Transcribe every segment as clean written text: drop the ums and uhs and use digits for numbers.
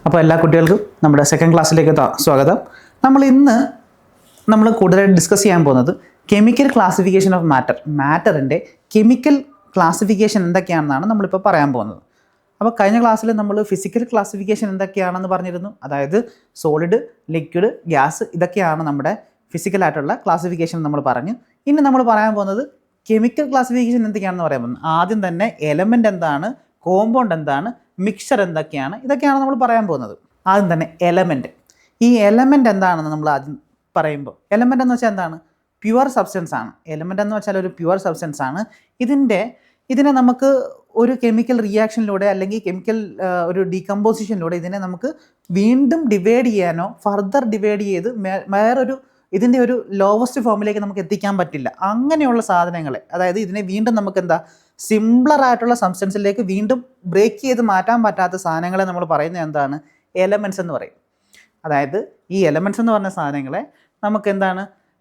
അപ്പോൾ എല്ലാ കുട്ടികൾക്കും നമ്മുടെ സെക്കൻഡ് ക്ലാസ്സിലേക്ക് സ്വാഗതം. നമ്മൾ കൂടുതലായിട്ട് ഡിസ്കസ് ചെയ്യാൻ പോകുന്നത് കെമിക്കൽ ക്ലാസിഫിക്കേഷൻ ഓഫ് മാറ്ററിൻ്റെ കെമിക്കൽ ക്ലാസിഫിക്കേഷൻ എന്തൊക്കെയാണെന്നാണ് നമ്മളിപ്പോൾ പറയാൻ പോകുന്നത്. അപ്പോൾ കഴിഞ്ഞ ക്ലാസ്സിൽ നമ്മൾ ഫിസിക്കൽ ക്ലാസിഫിക്കേഷൻ എന്തൊക്കെയാണെന്ന് പറഞ്ഞിരുന്നു. അതായത് സോളിഡ്, ലിക്വിഡ്, ഗ്യാസ് ഇതൊക്കെയാണ് നമ്മുടെ ഫിസിക്കലായിട്ടുള്ള ക്ലാസിഫിക്കേഷൻ നമ്മൾ പറഞ്ഞു. ഇനി നമ്മൾ പറയാൻ പോകുന്നത് കെമിക്കൽ ക്ലാസിഫിക്കേഷൻ എന്തൊക്കെയാണെന്ന് പറയാൻ പോകുന്നത്. ആദ്യം തന്നെ എലമെൻ്റ് എന്താണ്, കോമ്പൗണ്ട് എന്താണ്, മിക്സ്ചർ എന്തൊക്കെയാണ്, ഇതൊക്കെയാണ് നമ്മൾ പറയാൻ പോകുന്നത്. ആദ്യം തന്നെ എലമെൻറ്റ്. ഈ എലമെൻ്റ് എന്താണെന്ന് നമ്മൾ ആദ്യം പറയുമ്പോൾ, എലമെൻ്റ് എന്ന് വെച്ചാൽ എന്താണ്? പ്യുവർ സബ്സ്റ്റൻസ് ആണ്. എലമെൻ്റ് എന്ന് വെച്ചാൽ ഒരു പ്യുവർ സബ്സ്റ്റൻസ് ആണ്. ഇതിനെ നമുക്ക് ഒരു കെമിക്കൽ റിയാക്ഷനിലൂടെ അല്ലെങ്കിൽ കെമിക്കൽ ഒരു ഡീകമ്പോസിഷനിലൂടെ ഇതിനെ നമുക്ക് വീണ്ടും ഡിവൈഡ് ചെയ്യാനോ ഫർദർ ഡിവൈഡ് ചെയ്ത് വേറൊരു ഇതിൻ്റെ ഒരു ലോവസ്റ്റ് ഫോമിലേക്ക് നമുക്ക് എത്തിക്കാൻ പറ്റില്ല. അങ്ങനെയുള്ള സാധനങ്ങളെ, അതായത് ഇതിനെ വീണ്ടും നമുക്ക് സിംപ്ലറായിട്ടുള്ള സബ്സ്റ്റൻസിലേക്ക് വീണ്ടും ബ്രേക്ക് ചെയ്ത് മാറ്റാൻ പറ്റാത്ത സാധനങ്ങളെ നമ്മൾ പറയുന്നത് എന്താണ്? എലമെൻറ്റ്സ് എന്ന് പറയും. അതായത് ഈ എലമെൻറ്റ്സ് എന്ന് പറഞ്ഞ സാധനങ്ങളെ നമുക്ക്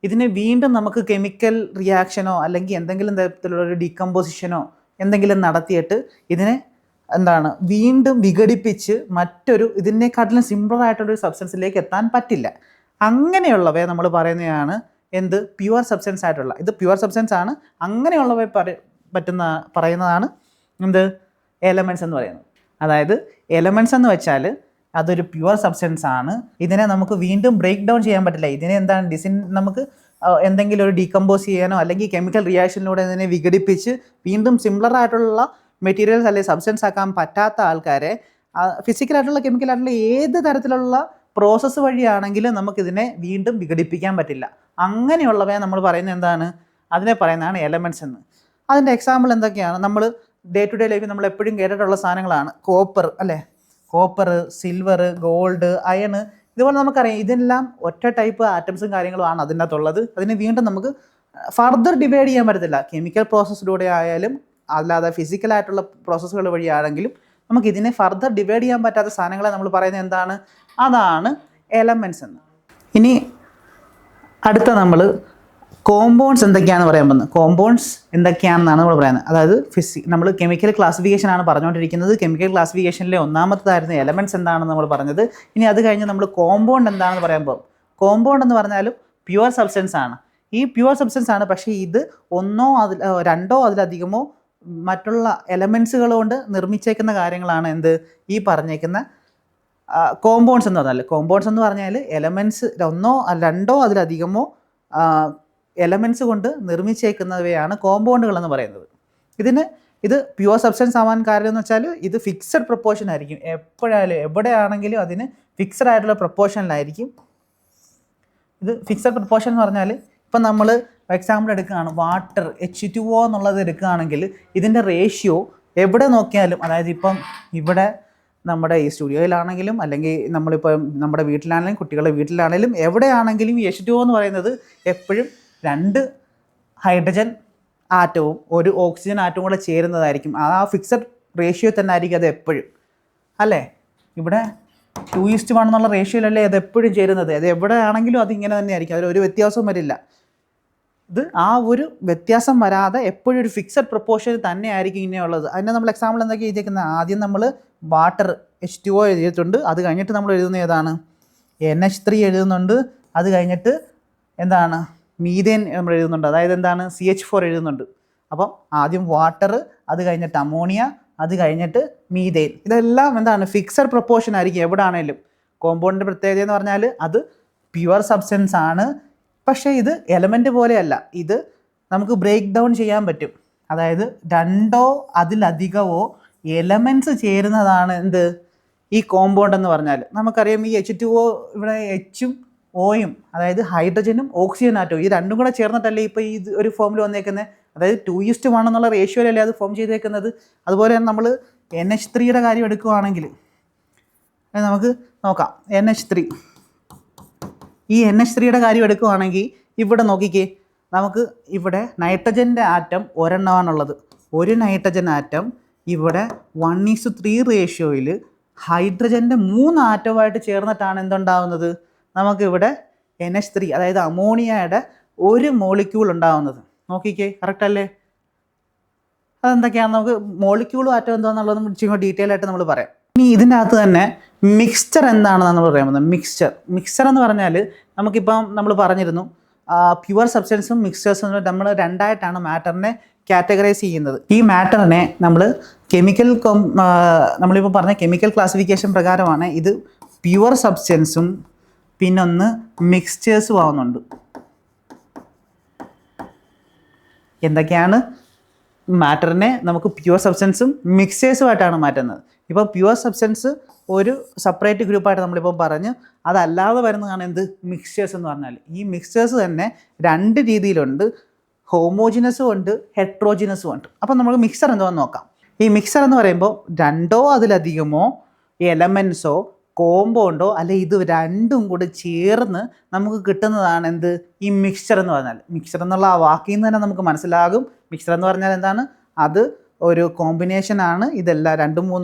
ഇതിനെ വീണ്ടും നമുക്ക് കെമിക്കൽ റിയാക്ഷനോ അല്ലെങ്കിൽ എന്തെങ്കിലും തരത്തിലുള്ള ഒരു ഡീകമ്പോസിഷനോ എന്തെങ്കിലും നടത്തിയിട്ട് ഇതിനെ വീണ്ടും വിഘടിപ്പിച്ച് ഇതിനെക്കാട്ടിലും സിംപ്ലറായിട്ടുള്ളൊരു സബ്സ്റ്റൻസിലേക്ക് എത്താൻ പറ്റില്ല. അങ്ങനെയുള്ളവയെ നമ്മൾ പറയുന്നതാണ് പ്യുവർ സബ്സ്റ്റൻസ് ആയിട്ടുള്ള. ഇത് പ്യുവർ സബ്സ്റ്റൻസ് ആണ്. അങ്ങനെയുള്ളവയെ പറയുന്നതാണ് എലമെൻറ്റ്സ് എന്ന് പറയുന്നത്. അതായത് എലമെൻറ്റ്സ് എന്ന് വെച്ചാൽ അതൊരു പ്യുവർ സബ്സ്റ്റൻസ് ആണ്. ഇതിനെ നമുക്ക് വീണ്ടും ബ്രേക്ക് ഡൗൺ ചെയ്യാൻ പറ്റില്ല. ഇതിനെ നമുക്ക് എന്തെങ്കിലും ഒരു ഡീകമ്പോസ് ചെയ്യാനോ അല്ലെങ്കിൽ കെമിക്കൽ റിയാക്ഷനിലൂടെ ഇതിനെ വിഘടിപ്പിച്ച് വീണ്ടും സിംപ്ലറായിട്ടുള്ള മെറ്റീരിയൽസ് അല്ലെങ്കിൽ സബ്സ്റ്റൻസ് ആക്കാൻ പറ്റാത്ത ആൾക്കാരെ ഫിസിക്കലായിട്ടുള്ള കെമിക്കലായിട്ടുള്ള ഏത് തരത്തിലുള്ള പ്രോസസ്സ് വഴിയാണെങ്കിലും നമുക്കിതിനെ വീണ്ടും വിഘടിപ്പിക്കാൻ പറ്റില്ല. അങ്ങനെയുള്ളവയെ നമ്മൾ പറയുന്നത് അതിനെ പറയുന്നതാണ് എലമെൻറ്റ്സ് എന്ന്. അതിൻ്റെ എക്സാമ്പിൾ എന്തൊക്കെയാണ്? നമ്മൾ ഡേ ടു ഡേ ലൈഫിൽ നമ്മൾ എപ്പോഴും കേട്ടിട്ടുള്ള സാധനങ്ങളാണ്. Copper, silver, gold, iron. ഇതുപോലെ നമുക്കറിയാം ഇതെല്ലാം ഒറ്റ ടൈപ്പ് ആറ്റംസും കാര്യങ്ങളുമാണ് അതിൻ്റെ അകത്തുള്ളത്. അതിനെ വീണ്ടും നമുക്ക് ഫർദർ ഡിവൈഡ് ചെയ്യാൻ പറ്റത്തില്ല. കെമിക്കൽ പ്രോസസ്സിലൂടെ ആയാലും അല്ലാതെ ഫിസിക്കലായിട്ടുള്ള പ്രോസസ്സുകൾ വഴിയാണെങ്കിലും നമുക്ക് ഇതിനെ ഫർദർ ഡിവൈഡ് ചെയ്യാൻ പറ്റാത്ത സാധനങ്ങളെ നമ്മൾ പറയുന്നത് അതാണ് എലമെൻറ്റ്സ് എന്ന്. ഇനി അടുത്ത നമ്മൾ കോമ്പൗണ്ട്സ് എന്തൊക്കെയാണെന്ന് പറയാൻ പോകുന്നത്. കോമ്പൗണ്ട്സ് എന്തൊക്കെയാണെന്നാണ് നമ്മൾ പറയുന്നത്. അതായത് നമ്മൾ കെമിക്കൽ ക്ലാസിഫിക്കേഷൻ ആണ് പറഞ്ഞുകൊണ്ടിരിക്കുന്നത്. കെമിക്കൽ ക്ലാസിഫിക്കേഷനിലെ ഒന്നാമത്തേതായിരുന്നു എലമെൻറ്റ്സ് എന്താണെന്ന് നമ്മൾ പറഞ്ഞത്. ഇനി അത് കഴിഞ്ഞ് നമ്മൾ കോമ്പൗണ്ട് എന്താണെന്ന് പറയാൻ പോകും. കോമ്പൗണ്ട് എന്ന് പറഞ്ഞാലും പ്യുവർ സബ്സ്റ്റൻസ് ആണ്. ഈ പ്യുവർ സബ്സ്റ്റൻസ് ആണ്. പക്ഷേ ഇത് രണ്ടോ അതിലധികമോ മറ്റുള്ള എലമെൻറ്റ്സുകൾ കൊണ്ട് നിർമ്മിച്ചേക്കുന്ന കാര്യങ്ങളാണ് ഈ പറഞ്ഞേക്കുന്ന കോമ്പൗണ്ട്സ് എന്ന് പറഞ്ഞാൽ. കോമ്പൗണ്ട്സ് എന്ന് പറഞ്ഞാൽ എലമെൻറ്റ്സ് രണ്ടോ അതിലധികമോ എലമെൻറ്റ്സ് കൊണ്ട് നിർമ്മിച്ചേക്കുന്നവയാണ് കോമ്പൗണ്ടുകൾ എന്ന് പറയുന്നത്. ഇത് പ്യുവർ സബ്സ്റ്റൻസ് ആവാൻ കാരണം എന്ന് വെച്ചാൽ ഇത് ഫിക്സഡ് പ്രൊപ്പോർഷൻ ആയിരിക്കും. എവിടെയാണെങ്കിലും അതിന് ഫിക്സഡ് ആയിട്ടുള്ള പ്രൊപ്പോർഷനിലായിരിക്കും. ഇത് ഫിക്സഡ് പ്രൊപ്പോർഷൻ എന്ന് പറഞ്ഞാൽ ഇപ്പം നമ്മൾ എക്സാമ്പിൾ എടുക്കുകയാണ്, വാട്ടർ H2O എന്നുള്ളത് എടുക്കുകയാണെങ്കിൽ ഇതിൻ്റെ റേഷ്യോ എവിടെ നോക്കിയാലും, അതായത് ഇപ്പം ഇവിടെ നമ്മുടെ ഈ സ്റ്റുഡിയോയിലാണെങ്കിലും അല്ലെങ്കിൽ നമ്മളിപ്പോൾ നമ്മുടെ വീട്ടിലാണെങ്കിലും കുട്ടികളുടെ വീട്ടിലാണെങ്കിലും എവിടെയാണെങ്കിലും ഈ H2O എന്ന് പറയുന്നത് എപ്പോഴും 2 ഹൈഡ്രജൻ ആറ്റവും 1 ഓക്സിജൻ ആറ്റവും കൂടെ ചേരുന്നതായിരിക്കും. ആ ഫിക്സഡ് റേഷ്യോ തന്നെ ആയിരിക്കും അത് എപ്പോഴും, അല്ലേ? ഇവിടെ 2:1 എന്നുള്ള റേഷ്യോയിലല്ലേ അത് എപ്പോഴും ചേരുന്നത്. അത് എവിടെയാണെങ്കിലും അതിങ്ങനെ തന്നെ ആയിരിക്കും. അതിലൊരു വ്യത്യാസവും വരില്ല. ഇത് ആ ഒരു വ്യത്യാസം വരാതെ എപ്പോഴും ഒരു ഫിക്സഡ് പ്രൊപ്പോർഷൻ തന്നെ ആയിരിക്കും ഇങ്ങനെയുള്ളത്. അതിനെ നമ്മൾ എക്സാമ്പിൾ എന്തൊക്കെയാണ് എഴുതിയിരിക്കുന്നത്? ആദ്യം നമ്മൾ വാട്ടർ H2O എഴുതിയിട്ടുണ്ട്. അത് കഴിഞ്ഞിട്ട് നമ്മൾ എഴുതുന്നത് ഏതാണ്? NH3 എഴുതുന്നുണ്ട്. അത് കഴിഞ്ഞിട്ട് മീഥേൻ നമ്മൾ എഴുതുന്നുണ്ട്. അതായത് CH4 എഴുതുന്നുണ്ട്. അപ്പം ആദ്യം വാട്ടർ, അത് കഴിഞ്ഞിട്ട് അമോണിയ, അത് കഴിഞ്ഞിട്ട് മീഥേൻ. ഇതെല്ലാം ഫിക്സഡ് പ്രൊപ്പോർഷൻ ആയിരിക്കും എവിടെ ആണെങ്കിലും. കോമ്പൗണ്ടിൻ്റെ പ്രത്യേകത എന്ന് പറഞ്ഞാൽ അത് പ്യുവർ സബ്സ്റ്റൻസ് ആണ്. പക്ഷേ ഇത് എലമെൻറ്റ് പോലെയല്ല. ഇത് നമുക്ക് ബ്രേക്ക് ഡൗൺ ചെയ്യാൻ പറ്റും. അതായത് 2 അതിലധികമോ എലമെൻറ്റ്സ് ചേരുന്നതാണ് ഈ കോമ്പൗണ്ട് എന്ന് പറഞ്ഞാൽ. നമുക്കറിയാം ഈ H2O ഇവിടെ Hഉം Oയും, അതായത് ഹൈഡ്രജനും ഓക്സിജൻ ആറ്റവും, ഈ രണ്ടും കൂടെ ചേർന്നിട്ടല്ലേ ഇപ്പോൾ ഈ ഒരു ഫോമിൽ വന്നേക്കുന്നത്. അതായത് 2:1 എന്നുള്ള റേഷ്യോയിലല്ലേ അത് ഫോം ചെയ്തേക്കുന്നത്. അതുപോലെ തന്നെ നമ്മൾ NH3യുടെ കാര്യം എടുക്കുകയാണെങ്കിൽ നമുക്ക് നോക്കാം. ഈ NH3യുടെ കാര്യം എടുക്കുകയാണെങ്കിൽ ഇവിടെ നോക്കിക്കേ, നമുക്ക് ഇവിടെ നൈട്രജൻ്റെ ആറ്റം ഒരെണ്ണമാണുള്ളത്. ഒരു നൈട്രജൻ ആറ്റം ഇവിടെ 1:3 റേഷ്യോയിൽ ഹൈഡ്രജൻ്റെ 3 ആറ്റവുമായിട്ട് ചേർന്നിട്ടാണ് എന്തുണ്ടാവുന്നത്? നമുക്കിവിടെ NH3 അതായത് അമോണിയയുടെ 1 മോളിക്യൂൾ ഉണ്ടാവുന്നത്. നോക്കിക്കേ, കറക്റ്റ് അല്ലേ? അതെന്തൊക്കെയാണ്? നമുക്ക് മോളിക്യൂളും ആറ്റം എന്താണെന്നുള്ളത് ഇച്ചിരി ഡീറ്റെയിൽ ആയിട്ട് നമ്മൾ പറയാം. ഇനി ഇതിൻ്റെ അകത്ത് തന്നെ മിക്സ്ചർ എന്താണെന്ന് നമ്മൾ പറയാൻ പോകുന്നത്. മിക്സ്ചർ എന്ന് പറഞ്ഞാൽ നമുക്കിപ്പം നമ്മൾ പറഞ്ഞിരുന്നു പ്യുവർ സബ്സ്റ്റൻസും മിക്സ്ചേഴ്സും നമ്മൾ രണ്ടായിട്ടാണ് മാറ്ററിനെ കാറ്റഗറൈസ് ചെയ്യുന്നത്. ഈ മാറ്ററിനെ നമ്മൾ നമ്മളിപ്പോൾ പറഞ്ഞ കെമിക്കൽ ക്ലാസിഫിക്കേഷൻ പ്രകാരമാണ് ഇത് പ്യുവർ സബ്സ്റ്റൻസും പിന്നൊന്ന് മിക്സ്ചേഴ്സും ആവുന്നുണ്ട്. എന്തൊക്കെയാണ്? മാറ്ററിനെ നമുക്ക് പ്യുവർ സബ്സ്റ്റൻസും മിക്സ്ചേഴ്സുമായിട്ടാണ് മാറ്റുന്നത്. ഇപ്പോൾ പ്യുവർ സബ്സ്റ്റൻസ് ഒരു സെപ്പറേറ്റ് ഗ്രൂപ്പായിട്ട് നമ്മളിപ്പോൾ പറഞ്ഞ്, അതല്ലാതെ വരുന്നതാണ് എന്ത്? മിക്സ്ചേഴ്സ് എന്ന് പറഞ്ഞാൽ. ഈ മിക്സ്ചേഴ്സ് തന്നെ രണ്ട് രീതിയിലുണ്ട്, ഹോമോജിനസും ഉണ്ട്, ഹെട്രോജിനസും ഉണ്ട്. അപ്പോൾ നമുക്ക് മിക്സർ എന്താണെന്ന് നോക്കാം. ഈ മിക്സർ എന്ന് പറയുമ്പോൾ രണ്ടോ അതിലധികമോ എലമെൻസോ കോമ്പൗണ്ടോ അല്ലെ ഇത് രണ്ടും കൂടി ചേർന്ന് നമുക്ക് കിട്ടുന്നതാണ് എന്ത്? ഈ മിക്സ്ചർ എന്ന് പറഞ്ഞാൽ. മിക്സ്ചർ എന്നുള്ള ആ വാക്കിൽ നിന്ന് തന്നെ നമുക്ക് മനസ്സിലാകും മിക്സ്ചർ എന്ന് പറഞ്ഞാൽ എന്താണ്. അത് ഒരു കോമ്പിനേഷനാണ്. ഇതെല്ലാം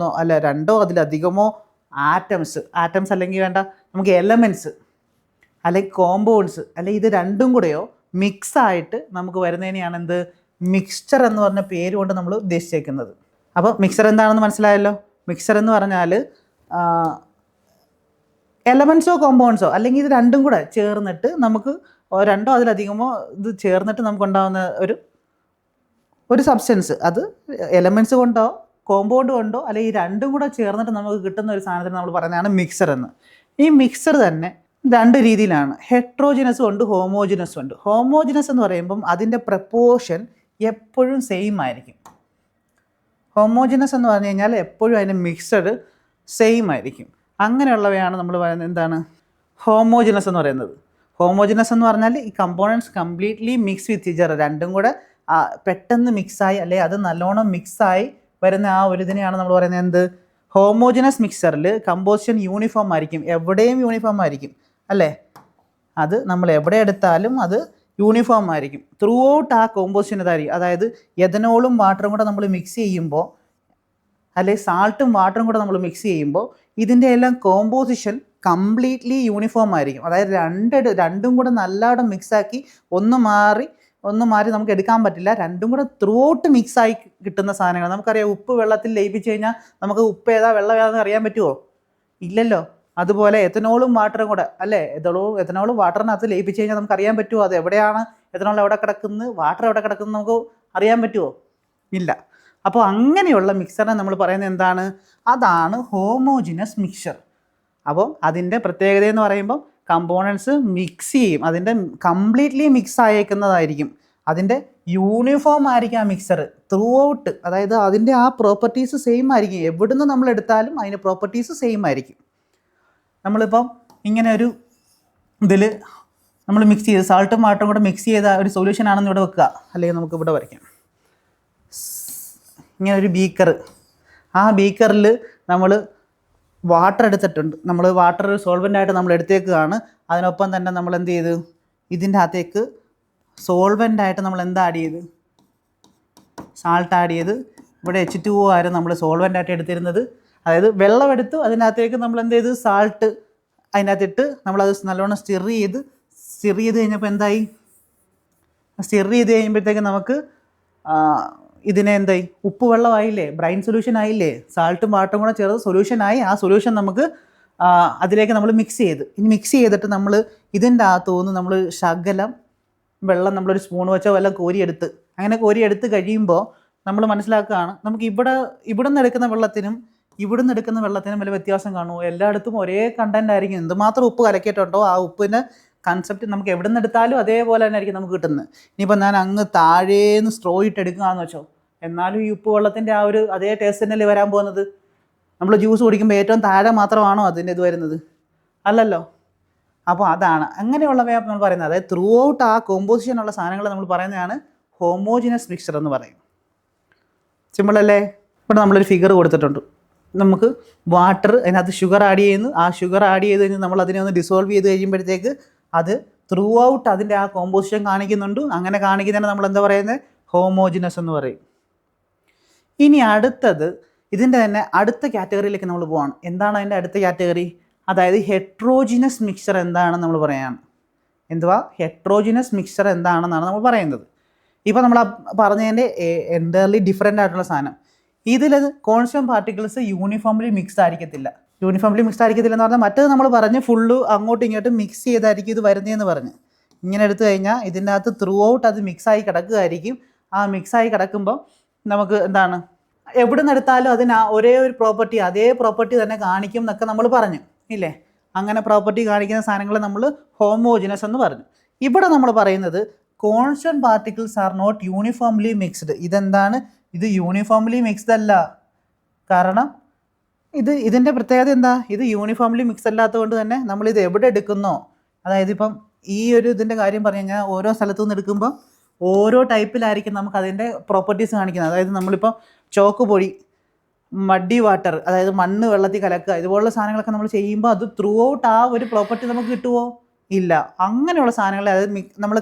രണ്ടോ അതിലധികമോ ആറ്റംസ് അല്ലെങ്കിൽ വേണ്ട നമുക്ക് എലമെൻറ്റ്സ് അല്ലെങ്കിൽ കോമ്പൗണ്ട്സ് അല്ലെങ്കിൽ ഇത് രണ്ടും കൂടെയോ മിക്സായിട്ട് നമുക്ക് വരുന്നതിനെയാണ് എന്ത്? മിക്സ്ചർ എന്ന് പറഞ്ഞ പേര് കൊണ്ട് നമ്മൾ ഉദ്ദേശിച്ചേക്കുന്നത്. അപ്പോൾ മിക്സർ എന്താണെന്ന് മനസ്സിലായല്ലോ. മിക്സർ എന്ന് പറഞ്ഞാൽ എലമെൻറ്റ്സോ കോമ്പൗണ്ട്സോ അല്ലെങ്കിൽ ഇത് രണ്ടും കൂടെ ചേർന്നിട്ട് നമുക്ക് രണ്ടോ അതിലധികമോ ഇത് ചേർന്നിട്ട് നമുക്കുണ്ടാകുന്ന ഒരു സബ്സ്റ്റൻസ്, അത് എലമെൻറ്റ്സ് കൊണ്ടോ കോമ്പൗണ്ട് കൊണ്ടോ അല്ലെങ്കിൽ ഈ രണ്ടും കൂടെ ചേർന്നിട്ട് നമുക്ക് കിട്ടുന്ന ഒരു സാധനത്തിന് നമ്മൾ പറയുന്നതാണ് മിക്സർ എന്ന്. ഈ മിക്സർ തന്നെ രണ്ട് രീതിയിലാണ്, ഹെട്രോജിനസും ഉണ്ട്, ഹോമോജിനസും ഉണ്ട്. ഹോമോജിനസ് എന്ന് പറയുമ്പം അതിൻ്റെ പ്രപ്പോർഷൻ എപ്പോഴും സെയിം ആയിരിക്കും. ഹോമോജിനസ് എന്ന് പറഞ്ഞു കഴിഞ്ഞാൽ എപ്പോഴും അതിൻ്റെ മിക്സഡ് സെയിം ആയിരിക്കും. അങ്ങനെയുള്ളവയാണ് നമ്മൾ പറയുന്നത് എന്താണ്? ഹോമോജിനസ് എന്ന് പറയുന്നത്. ഹോമോജിനസ് എന്ന് പറഞ്ഞാൽ ഈ components completely mix with each other, രണ്ടും കൂടെ പെട്ടെന്ന് മിക്സായി അല്ലെ അത് നല്ലോണം മിക്സായി വരുന്ന ആ ഒരു ഇതിനെയാണ് നമ്മൾ പറയുന്നത് എന്ത്? ഹോമോജിനസ് മിക്സറിൽ കമ്പോസിഷൻ യൂണിഫോം ആയിരിക്കും, എവിടെയും യൂണിഫോം ആയിരിക്കും അല്ലേ. അത് നമ്മൾ എവിടെ എടുത്താലും അത് യൂണിഫോം ആയിരിക്കും ത്രൂ ഔട്ട്. ആ കോമ്പോസിഷൻ ഇതായിരിക്കും. അതായത് എഥനോളും വാട്ടറും കൂടെ നമ്മൾ മിക്സ് ചെയ്യുമ്പോൾ അല്ലെങ്കിൽ സാൾട്ടും വാട്ടറും കൂടെ നമ്മൾ മിക്സ് ചെയ്യുമ്പോൾ ഇതിൻ്റെ എല്ലാം കോമ്പോസിഷൻ കംപ്ലീറ്റ്ലി യൂണിഫോം ആയിരിക്കും. അതായത് രണ്ടും കൂടെ നല്ലവണ്ണം മിക്സാക്കി ഒന്ന് മാറി നമുക്ക് എടുക്കാൻ പറ്റില്ല. രണ്ടും കൂടെ ത്രൂ ഔട്ട് മിക്സായി കിട്ടുന്ന സാധനങ്ങൾ. നമുക്കറിയാം ഉപ്പ് വെള്ളത്തിൽ ലയിപ്പിച്ച് കഴിഞ്ഞാൽ നമുക്ക് ഉപ്പ് ഏതാ വെള്ളം ഏതാണെന്ന് അറിയാൻ പറ്റുമോ? ഇല്ലല്ലോ. അതുപോലെ എഥനോളും വാട്ടറും കൂടെ അല്ലേ, എഥനോളും വാട്ടറിനകത്ത് ലയിപ്പിച്ച് കഴിഞ്ഞാൽ നമുക്ക് അറിയാൻ പറ്റുമോ അത് എവിടെയാണ് എഥനോൾ എവിടെ കിടക്കുന്നത്, വാട്ടർ എവിടെ കിടക്കുന്നത് നമുക്ക് അറിയാൻ പറ്റുമോ? ഇല്ല. അപ്പോൾ അങ്ങനെയുള്ള മിക്സറിനെ നമ്മൾ പറയുന്നത് എന്താണ്? അതാണ് ഹോമോജിനസ് മിക്സർ. അപ്പോൾ അതിൻ്റെ പ്രത്യേകത എന്ന് പറയുമ്പോൾ കമ്പോണൻസ് മിക്സ് ചെയ്യും, അതിൻ്റെ കംപ്ലീറ്റ്ലി മിക്സ് ആയേക്കുന്നതായിരിക്കും, അതിൻ്റെ യൂണിഫോം ആയിരിക്കും ആ മിക്സർ ത്രൂ ഔട്ട്. അതായത് അതിൻ്റെ ആ പ്രോപ്പർട്ടീസ് സെയിം ആയിരിക്കും, എവിടുന്ന് നമ്മൾ എടുത്താലും അതിൻ്റെ പ്രോപ്പർട്ടീസ് സെയിം ആയിരിക്കും. നമ്മളിപ്പം ഇങ്ങനെ ഒരു ഇതിൽ നമ്മൾ മിക്സ് ചെയ്ത് സാൾട്ടും വാട്ടറും കൂടെ മിക്സ് ചെയ്ത ഒരു സൊല്യൂഷൻ ആണെന്ന് ഇവിടെ വെക്കുക, അല്ലെങ്കിൽ നമുക്ക് ഇവിടെ വരയ്ക്കാം. ഇങ്ങനെ ഒരു ബീക്കർ, ആ ബീക്കറിൽ നമ്മൾ വാട്ടർ എടുത്തിട്ടുണ്ട്, നമ്മൾ വാട്ടർ സോൾവെൻ്റായിട്ട് നമ്മൾ എടുത്തേക്കുകയാണ്. അതിനൊപ്പം തന്നെ നമ്മൾ എന്ത് ചെയ്ത് ഇതിൻ്റെ അകത്തേക്ക് സോൾവെൻ്റായിട്ട് നമ്മൾ എന്താ ആഡ് ചെയ്ത്? സാൾട്ട് ആഡ് ചെയ്ത്. ഇവിടെ H2O ആയിരുന്നു നമ്മൾ സോൾവെൻ്റായിട്ട് എടുത്തിരുന്നത്. അതായത് വെള്ളം എടുത്തു, അതിനകത്തേക്ക് നമ്മൾ എന്ത് ചെയ്ത്? സാൾട്ട് അതിനകത്തിട്ട് നമ്മളത് നല്ലോണം സ്റ്റിർ ചെയ്ത് കഴിഞ്ഞപ്പോൾ എന്തായി? സ്റ്റിർ ചെയ്ത് കഴിയുമ്പോഴത്തേക്ക് നമുക്ക് ഇതിനെ എന്തായി? ഉപ്പ് വെള്ളമായില്ലേ, ബ്രൈൻ സൊല്യൂഷൻ ആയില്ലേ, സാൾട്ടും വാട്ടറും കൂടെ ചേർത്ത് സൊല്യൂഷനായി. ആ സൊല്യൂഷൻ നമുക്ക് അതിലേക്ക് നമ്മൾ മിക്സ് ചെയ്തിട്ട് നമ്മൾ ഇതിൻ്റെ അകത്തുനിന്ന് നമ്മൾ ശകലം വെള്ളം നമ്മളൊരു സ്പൂൺ വെച്ചോ വല്ലതും കോരിയെടുത്ത് കഴിയുമ്പോൾ നമ്മൾ മനസ്സിലാക്കുകയാണ് നമുക്ക് ഇവിടെ നിന്ന് എടുക്കുന്ന വെള്ളത്തിനും വല്ല വ്യത്യാസം കാണുമോ? എല്ലായിടത്തും ഒരേ കണ്ടൻ്റ് ആയിരിക്കും. എന്തുമാത്രം ഉപ്പ് കലക്കിയിട്ടുണ്ടോ ആ ഉപ്പിൻ്റെ കൺസെപ്റ്റ് നമുക്ക് എവിടെ നിന്ന് എടുത്താലും അതേപോലെ തന്നെ ആയിരിക്കും നമുക്ക് കിട്ടുന്നത്. ഇനിയിപ്പോൾ ഞാൻ അങ്ങ് താഴേന്ന് സ്ട്രോ ഇട്ട് എടുക്കുകയാണെന്ന് വെച്ചോ, എന്നാലും ഈ ഉപ്പ് വെള്ളത്തിൻ്റെ ആ ഒരു അതേ ടേസ്റ്റ് തന്നെയല്ലേ വരാൻ പോകുന്നത്. നമ്മൾ ജ്യൂസ് കുടിക്കുമ്പോൾ ഏറ്റവും താഴെ മാത്രമാണോ അതിൻ്റെ ഇത് വരുന്നത്? അല്ലല്ലോ. അപ്പോൾ അതാണ് അങ്ങനെയുള്ളവയെ നമ്മൾ പറയുന്നത്. അതായത് ത്രൂ ഔട്ട് ആ കോമ്പോസിഷനുള്ള സാധനങ്ങൾ നമ്മൾ പറയുന്നതാണ് ഹോമോജിനസ് മിക്സ്ചർ എന്ന് പറയും. സിമ്പിൾ അല്ലേ? ഇവിടെ നമ്മളൊരു ഫിഗർ കൊടുത്തിട്ടുണ്ട്. നമുക്ക് വാട്ടർ അതിനകത്ത് ഷുഗർ ആഡ് ചെയ്യുന്നു. ആ ഷുഗർ ആഡ് ചെയ്ത് കഴിഞ്ഞ് നമ്മൾ അതിനെ ഒന്ന് ഡിസോൾവ് ചെയ്ത് കഴിയുമ്പോഴത്തേക്ക് അത് ത്രൂ ഔട്ട് അതിൻ്റെ ആ കോമ്പോസിഷൻ കാണിക്കുന്നുണ്ട്. അങ്ങനെ കാണിക്കുന്നതിന് നമ്മൾ എന്താ പറയുന്നത്? ഹോമോജിനസ് എന്ന് പറയും. ഇനി അടുത്തത് ഇതിൻ്റെ തന്നെ അടുത്ത കാറ്റഗറിയിലേക്ക് നമ്മൾ പോവാണ്. എന്താണ് അതിൻ്റെ അടുത്ത കാറ്റഗറി? അതായത് ഹെട്രോജിനസ് മിക്സ്ചർ എന്താണെന്ന് നമ്മൾ പറയാണ്. എന്തുവാ? ഹെട്രോജിനസ് മിക്സ്ചർ എന്താണെന്നാണ് നമ്മൾ പറയുന്നത്. ഇപ്പോൾ നമ്മൾ പറഞ്ഞതിൻ്റെ എൻ്റയർലി ഡിഫറെൻ്റ് ആയിട്ടുള്ള സാധനം. ഇതിലത് കോൺസ്റ്റന്റ് പാർട്ടിക്കിൾസ് യൂണിഫോംലി മിക്സ്ഡ് ആയിരിക്കത്തില്ല. യൂണിഫോംലി മിക്സ്ഡ് ആയിരിക്കത്തില്ലെന്ന് പറഞ്ഞാൽ മറ്റേത് നമ്മൾ പറഞ്ഞ് ഫുള്ള് അങ്ങോട്ടും ഇങ്ങോട്ടും മിക്സ് ചെയ്തായിരിക്കും ഇത് വരുന്നതെന്ന് പറഞ്ഞ്. ഇങ്ങനെ എടുത്തു കഴിഞ്ഞാൽ ഇതിൻ്റെ അകത്ത് ത്രൂ ഔട്ട് അത് മിക്സായി കിടക്കുകയായിരിക്കും. ആ മിക്സായി കിടക്കുമ്പോൾ നമുക്ക് എന്താണ്, എവിടെ നിന്ന് എടുത്താലും അതിന് ഒരേ ഒരു പ്രോപ്പർട്ടി, അതേ പ്രോപ്പർട്ടി തന്നെ കാണിക്കും എന്നൊക്കെ നമ്മൾ പറഞ്ഞു ഇല്ലേ. അങ്ങനെ പ്രോപ്പർട്ടി കാണിക്കുന്ന സാധനങ്ങൾ നമ്മൾ ഹോമോജിനസ് എന്ന് പറഞ്ഞു. ഇവിടെ നമ്മൾ പറയുന്നത് constant particles are not uniformly mixed. ഇതെന്താണ്, ഇത് യൂണിഫോംലി മിക്സ്ഡ് അല്ല. കാരണം ഇതിൻ്റെ പ്രത്യേകത എന്താ, ഇത് യൂണിഫോംലി മിക്സ് അല്ലാത്തതുകൊണ്ട് തന്നെ നമ്മളിത് എവിടെ എടുക്കുന്നോ, അതായത് ഇപ്പം ഈ ഒരു ഇതിൻ്റെ കാര്യം പറഞ്ഞു കഴിഞ്ഞാൽ ഓരോ സ്ഥലത്തു നിന്ന് എടുക്കുമ്പോൾ ഓരോ ടൈപ്പിലായിരിക്കും നമുക്ക് അതിൻ്റെ പ്രോപ്പർട്ടീസ് കാണിക്കുന്നത്. അതായത് നമ്മളിപ്പോൾ ചോക്ക് പൊടി, മഡി വാട്ടർ, അതായത് മണ്ണ് വെള്ളത്തിൽ കലക്കുക, ഇതുപോലുള്ള സാധനങ്ങളൊക്കെ നമ്മൾ ചെയ്യുമ്പോൾ അത് ത്രൂ ഔട്ട് ആ ഒരു പ്രോപ്പർട്ടി നമുക്ക് കിട്ടുമോ? ഇല്ല. അങ്ങനെയുള്ള സാധനങ്ങൾ, അതായത് നമ്മൾ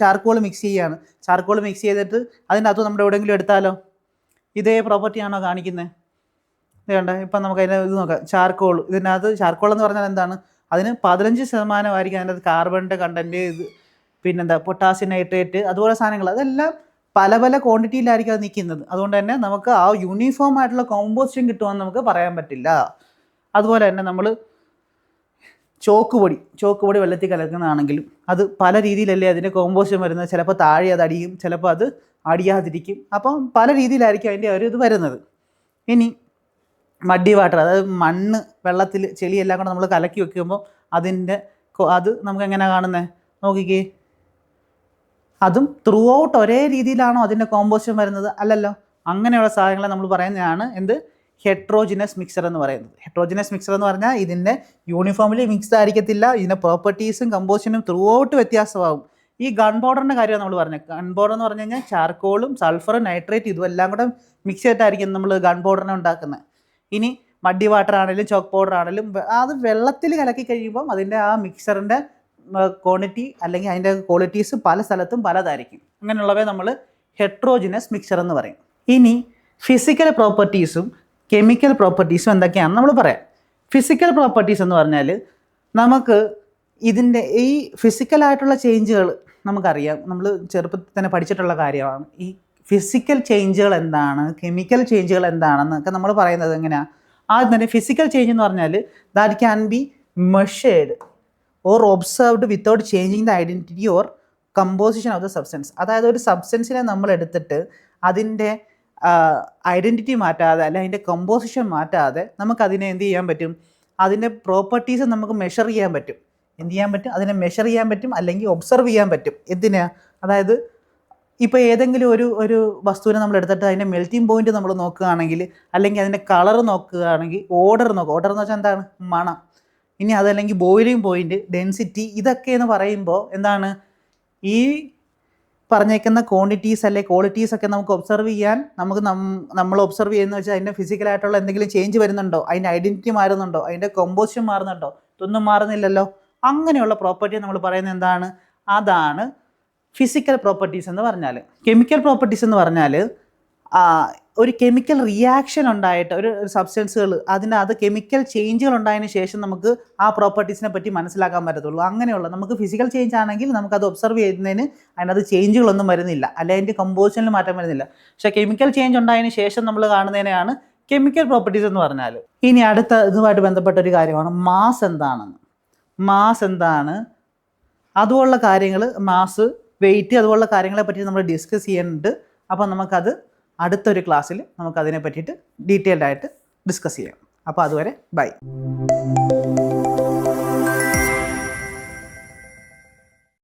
ചാർക്കോൾ മിക്സ് ചെയ്യുകയാണ്, ചാർക്കോൾ മിക്സ് ചെയ്തിട്ട് അതിൻ്റെ അകത്ത് നമ്മുടെ എവിടെയെങ്കിലും എടുത്താലോ ഇതേ പ്രോപ്പർട്ടിയാണോ കാണിക്കുന്നത്? ഇത് കണ്ട, ഇപ്പം നമുക്ക് അതിൻ്റെ ഇത് നോക്കാം. ചാർക്കോൾ, ഇതിനകത്ത് ചാർക്കോൾ എന്ന് പറഞ്ഞാൽ എന്താണ്, അതിന് 15% അതിൻ്റെ അകത്ത് കാർബണിൻ്റെ കണ്ടൻറ്റ്, ഇത് പിന്നെന്താ പൊട്ടാസ്യം നൈട്രേറ്റ്, അതുപോലെ സാധനങ്ങൾ, അതെല്ലാം പല പല ക്വാണ്ടിറ്റിയിലായിരിക്കും അത് നിൽക്കുന്നത്. അതുകൊണ്ട് തന്നെ നമുക്ക് ആ യൂണിഫോം ആയിട്ടുള്ള കോമ്പോസിഷൻ കിട്ടുമെന്ന് നമുക്ക് പറയാൻ പറ്റില്ല. അതുപോലെ തന്നെ നമ്മൾ ചോക്ക് പൊടി വെള്ളത്തിൽ കലക്കുന്നതാണെങ്കിലും അത് പല രീതിയിലല്ലേ അതിൻ്റെ കോമ്പോസിഷൻ വരുന്നത്. ചിലപ്പോൾ താഴെ അത് അടിയും, ചിലപ്പോൾ അത് അടിയാതിരിക്കും. അപ്പം പല രീതിയിലായിരിക്കും അതിൻ്റെ ഒരു ഇത് വരുന്നത്. ഇനി മഡി വാട്ടർ, അതായത് മണ്ണ് വെള്ളത്തിൽ ചെളിയെല്ലാം കൂടെ നമ്മൾ കലക്കി വെക്കുമ്പോൾ അത് നമുക്ക് എങ്ങനെയാണ് കാണുന്നത്, നോക്കിക്കേ. അതും ത്രൂ ഔട്ട് ഒരേ രീതിയിലാണോ അതിൻ്റെ കോമ്പോസിഷൻ വരുന്നത്? അല്ലല്ലോ. അങ്ങനെയുള്ള സാധനങ്ങളെ നമ്മൾ പറയുന്നതാണ് എന്ത്, ഹെട്രോജിനസ് മിക്സർ എന്ന് പറയുന്നത്. ഹെട്രോജിനസ് മിക്സർ എന്ന് പറഞ്ഞാൽ ഇതിൻ്റെ യൂണിഫോംലി മിക്സ്ഡ് ആയിരിക്കത്തില്ല, ഇതിൻ്റെ പ്രോപ്പർട്ടീസും കമ്പോസിഷനും ത്രൂ ഔട്ട് വ്യത്യാസമാകും. ഈ ഗൺ പൗഡറിൻ്റെ കാര്യമാണ് നമ്മൾ പറഞ്ഞത്. ഗൺ പൗഡർ എന്ന് പറഞ്ഞു കഴിഞ്ഞാൽ ചാർക്കോളും സൾഫറും നൈട്രേറ്റ് ഇതുമെല്ലാം കൂടെ മിക്സ് ചെയ്തിട്ടായിരിക്കും നമ്മൾ ഗൺ പൗഡറിനെ ഉണ്ടാക്കുന്നത്. ഇനി മഡി വാട്ടർ ആണെങ്കിലും ചോക്ക് പൗഡർ ആണെങ്കിലും അത് വെള്ളത്തിൽ കലക്കി കഴിയുമ്പം അതിൻ്റെ ആ മിക്സറിൻ്റെ ക്വാണ്ടിറ്റി അല്ലെങ്കിൽ അതിൻ്റെ ക്വാളിറ്റീസ് പല സ്ഥലത്തും പലതായിരിക്കും. അങ്ങനെയുള്ളവയെ നമ്മൾ ഹെട്രോജിനസ് മിക്സർ എന്ന് പറയും. ഇനി ഫിസിക്കൽ പ്രോപ്പർട്ടീസും കെമിക്കൽ പ്രോപ്പർട്ടീസും എന്തൊക്കെയാണെന്ന് നമ്മൾ പറയാം. ഫിസിക്കൽ പ്രോപ്പർട്ടീസ് എന്ന് പറഞ്ഞാൽ നമുക്ക് ഇതിൻ്റെ ഈ ഫിസിക്കലായിട്ടുള്ള ചേഞ്ചുകൾ നമുക്കറിയാം, നമ്മൾ ചെറുപ്പത്തിൽ തന്നെ പഠിച്ചിട്ടുള്ള കാര്യമാണ്. ഈ ഫിസിക്കൽ ചേഞ്ചുകൾ എന്താണ്, കെമിക്കൽ ചേഞ്ചുകൾ എന്താണെന്നൊക്കെ നമ്മൾ പറയുന്നത് എങ്ങനെയാണ്. ആദ്യം തന്നെ ഫിസിക്കൽ ചേഞ്ച് എന്ന് പറഞ്ഞാൽ that can be measured or observed without changing the identity or composition of the substance. അതായത് ഒരു സബ്സ്റ്റൻസിനെ നമ്മൾ എടുത്തിട്ട് അതിൻ്റെ ഐഡൻറ്റിറ്റി മാറ്റാതെ അല്ല അതിൻ്റെ കമ്പോസിഷൻ മാറ്റാതെ നമുക്കതിനെ എന്ത് ചെയ്യാൻ പറ്റും, അതിൻ്റെ പ്രോപ്പർട്ടീസ് നമുക്ക് മെഷർ ചെയ്യാൻ പറ്റും. എന്ത് ചെയ്യാൻ പറ്റും, അതിനെ മെഷർ ചെയ്യാൻ പറ്റും അല്ലെങ്കിൽ ഒബ്സർവ് ചെയ്യാൻ പറ്റും. എന്തിനാ, അതായത് ഇപ്പോൾ ഏതെങ്കിലും ഒരു വസ്തുവിനെ നമ്മൾ എടുത്തിട്ട് അതിൻ്റെ മെൽറ്റിംഗ് പോയിന്റ് നമ്മൾ നോക്കുകയാണെങ്കിൽ, അല്ലെങ്കിൽ അതിൻ്റെ കളർ നോക്കുകയാണെങ്കിൽ, ഓർഡർ എന്ന് വെച്ചാൽ എന്താണ്, മണം. ഇനി അതല്ലെങ്കിൽ ബോയിലിംഗ് പോയിന്റ്, ഡെൻസിറ്റി, ഇതൊക്കെ എന്ന് പറയുമ്പോൾ എന്താണ്, ഈ പറഞ്ഞേക്കുന്ന ക്വാണ്ടിറ്റീസ് അല്ലെ ക്വാളിറ്റീസ് ഒക്കെ നമുക്ക് ഒബ്സർവ് ചെയ്യാൻ നമ്മൾ ഒബ്സർവ് ചെയ്യുന്ന വെച്ചാൽ അതിൻ്റെ ഫിസിക്കലായിട്ടുള്ള എന്തെങ്കിലും ചേഞ്ച് വരുന്നുണ്ടോ, അതിൻ്റെ ഐഡൻറ്റിറ്റി മാറുന്നുണ്ടോ, അതിൻ്റെ കോമ്പോസിഷൻ മാറുന്നുണ്ടോ, ഇതൊന്നും മാറുന്നില്ലല്ലോ. അങ്ങനെയുള്ള പ്രോപ്പർട്ടി നമ്മൾ പറയുന്നത് എന്താണ്, അതാണ് ഫിസിക്കൽ പ്രോപ്പർട്ടീസ് എന്ന് പറഞ്ഞാൽ. കെമിക്കൽ പ്രോപ്പർട്ടീസ് എന്ന് പറഞ്ഞാൽ ഒരു കെമിക്കൽ റിയാക്ഷൻ ഉണ്ടായിട്ട് ഒരു സബ്സ്റ്റൻസുകൾ അത് കെമിക്കൽ ചേഞ്ചുകൾ ഉണ്ടായതിനു ശേഷം നമുക്ക് ആ പ്രോപ്പർട്ടീസിനെ പറ്റി മനസ്സിലാക്കാൻ പറ്റത്തുള്ളൂ. അങ്ങനെയുള്ള നമുക്ക് ഫിസിക്കൽ ചേഞ്ച് ആണെങ്കിൽ നമുക്കത് ഒബ്സർവ് ചെയ്യുന്നതിന് അതിനകത്ത് ചേഞ്ചുകളൊന്നും വരുന്നില്ല, അല്ലെങ്കിൽ അതിൻ്റെ കമ്പോസിഷനിൽ മാറ്റം വരുന്നില്ല. പക്ഷേ കെമിക്കൽ ചേഞ്ച് ഉണ്ടായതിനു ശേഷം നമ്മൾ കാണുന്നതിനെയാണ് കെമിക്കൽ പ്രോപ്പർട്ടീസ് എന്ന് പറഞ്ഞാൽ. ഇനി അടുത്ത ഇതുമായിട്ട് ബന്ധപ്പെട്ട ഒരു കാര്യമാണ് മാസ് എന്താണെന്ന്. മാസ് എന്താണ്, അതുപോലുള്ള കാര്യങ്ങൾ, മാസ്, വെയിറ്റ്, അതുപോലുള്ള കാര്യങ്ങളെ പറ്റി നമ്മൾ ഡിസ്കസ് ചെയ്യുന്നുണ്ട്. അപ്പോൾ നമുക്കത് അടുത്തൊരു ക്ലാസ്സിൽ നമുക്കതിനെ പറ്റിയിട്ട് ഡീറ്റെയിൽഡ് ആയിട്ട് ഡിസ്കസ് ചെയ്യാം. അപ്പോൾ അതുവരെ ബൈ.